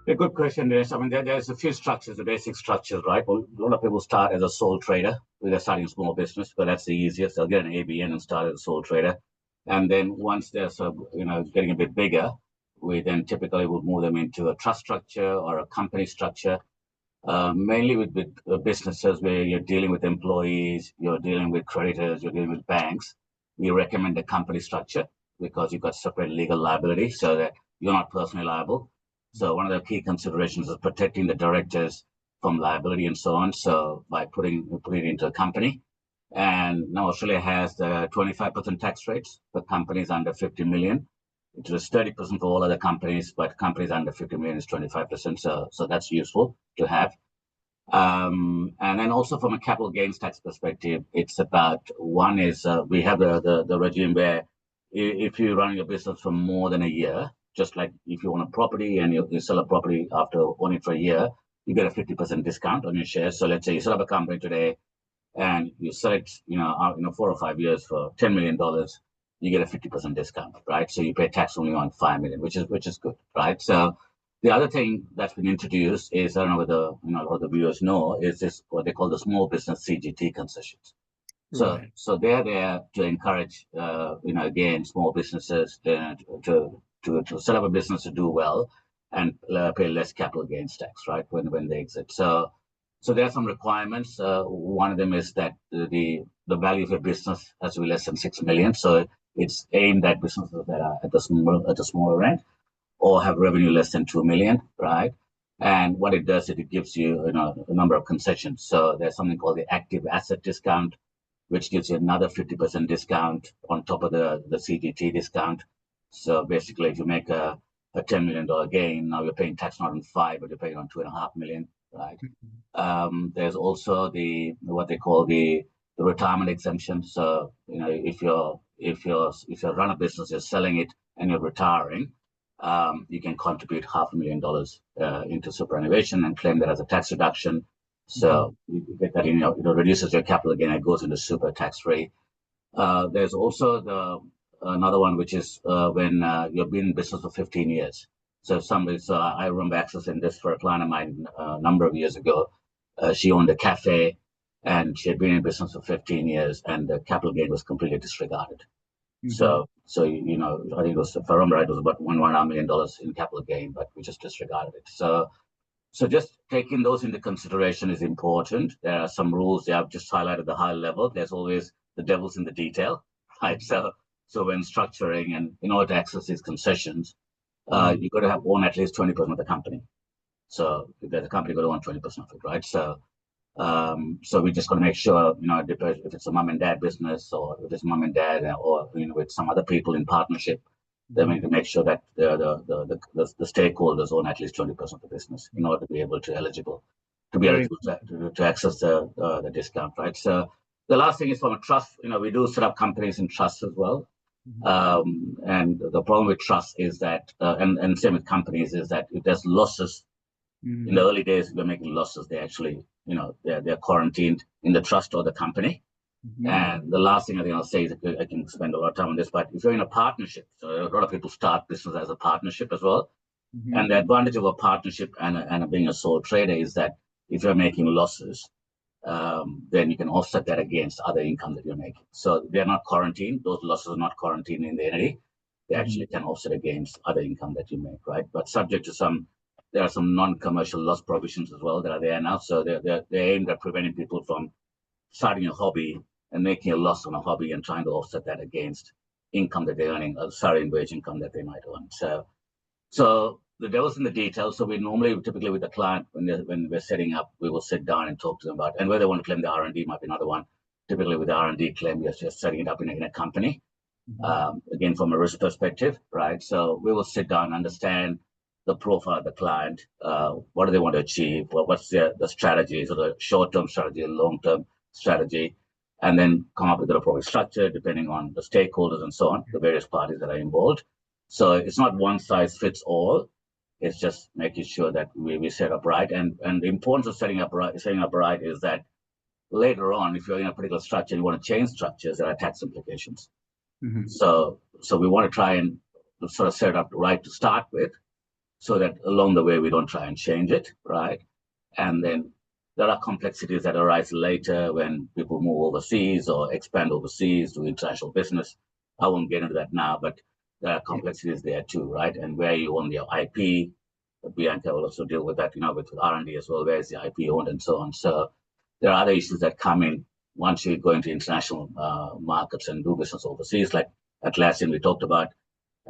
A good question is, I mean, there's a few structures, the basic structures, right? Well, a lot of people start as a sole trader when they're starting a small business, but that's the easiest. They'll get an ABN and start as a sole trader. And then once they're getting a bit bigger, we then typically would move them into a trust structure or a company structure, mainly with businesses where you're dealing with employees, you're dealing with creditors, you're dealing with banks. We recommend a company structure because you've got separate legal liability so that you're not personally liable. So one of the key considerations is protecting the directors from liability and so on. So by putting it into a company, and now Australia has the 25% tax rates for companies under 50 million. It was 30% for all other companies, but companies under 50 million is 25%. So that's useful to have. And then also from a capital gains tax perspective, it's about one is we have the regime where if you run your business for more than a year, just like if you own a property and you sell a property after owning it for a year, you get a 50% discount on your shares. So let's say you set up a company today and you sell it, 4 or 5 years for $10 million, you get a 50% discount, right? So you pay tax only on 5 million, which is good, right? So the other thing that's been introduced is, I don't know whether a lot of the viewers know, is this what they call the small business CGT concessions. So they're there to encourage, again, small businesses to set up a business to do well and pay less capital gains tax, right, when they exit. So there are some requirements. One of them is that the value of your business has to be less than 6 million. So it's aimed at businesses that are at the smaller end or have revenue less than 2 million, right? And what it does is it gives you, a number of concessions. So there's something called the active asset discount, which gives you another 50% discount on top of the CGT discount. So basically, if you make a $10 million gain, now you're paying tax not on 5, but you're paying on 2.5 million, right? There's also what they call the retirement exemption. So if you run a business, you're selling it, and you're retiring, you can contribute $500,000 into superannuation and claim that as a tax reduction. So you get that in, it reduces your capital gain. It goes into super tax free. There's also another one, which is when you've been in business for 15 years. So I remember accessing this for a client of mine a number of years ago. She owned a cafe and she had been in business for 15 years and the capital gain was completely disregarded. So I think it was, if I remember right, it was about $1.5 million in capital gain, but we just disregarded it. So just taking those into consideration is important. There are some rules. I've just highlighted the high level. There's always the devil's in the detail, right? So when structuring and in order to access these concessions, you've got to own at least 20% of the company. So the company got to own 20% of it, right? So we just got to make sure, if it's a mom and dad business or if it's mom and dad or with some other people in partnership, then we need to make sure that the stakeholders own at least 20% of the business in order to be able to eligible to access the discount, right? So the last thing is from a trust. We do set up companies in trusts as well. And the problem with trust is that, and same with companies, is that if there's losses in the early days, if they're making losses, they actually, they're quarantined in the trust or the company. And the last thing I think I'll say is, I can spend a lot of time on this, but if you're in a partnership, so a lot of people start business as a partnership as well. And the advantage of a partnership and being a sole trader is that if you're making losses, then you can offset that against other income that you're making. So they're not quarantined. Those losses are not quarantined in the entity. They actually can offset against other income that you make, right? But subject to there are some non-commercial loss provisions as well that are there now. So they're aimed at preventing people from starting a hobby and making a loss on a hobby and trying to offset that against income that they're earning, or salary and wage income that they might earn. So the devil's in the details. So we normally, typically with the client, when we're setting up, we will sit down and talk to them about, and whether they want to claim the R&D might be another one. Typically with the R&D claim, we're just setting it up in a company. Again, from a risk perspective, right? So we will sit down and understand the profile of the client. What do they want to achieve? What's the strategy, so the short-term strategy and long-term strategy, and then come up with the appropriate structure depending on the stakeholders and so on, the various parties that are involved. So it's not one size fits all. It's just making sure that we set up right. And the importance of setting up right is that later on, if you're in a particular structure and you want to change structures, there are tax implications. So we want to try and sort of set it up right to start with. so that along the way we don't try and change it, right? And then there are complexities that arise later when people move overseas or expand overseas to international business. I won't get into that now, but there are complexities there too, right? And where you own your IP, Bianca will also deal with that, with R&D as well. Where is the IP owned and so on. So there are other issues that come in once you go into international markets and do business overseas. Like Atlassian, we talked about.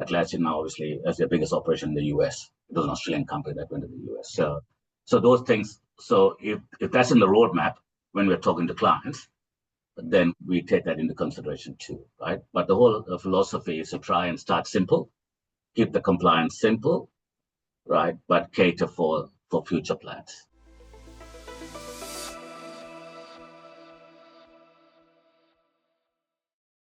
Atlassian now obviously has their biggest operation in the US. It was an Australian company that went to the US. So those things. So if that's in the roadmap when we're talking to clients, then we take that into consideration too, right? But the whole philosophy is to try and start simple, keep the compliance simple, right? But cater for future plans.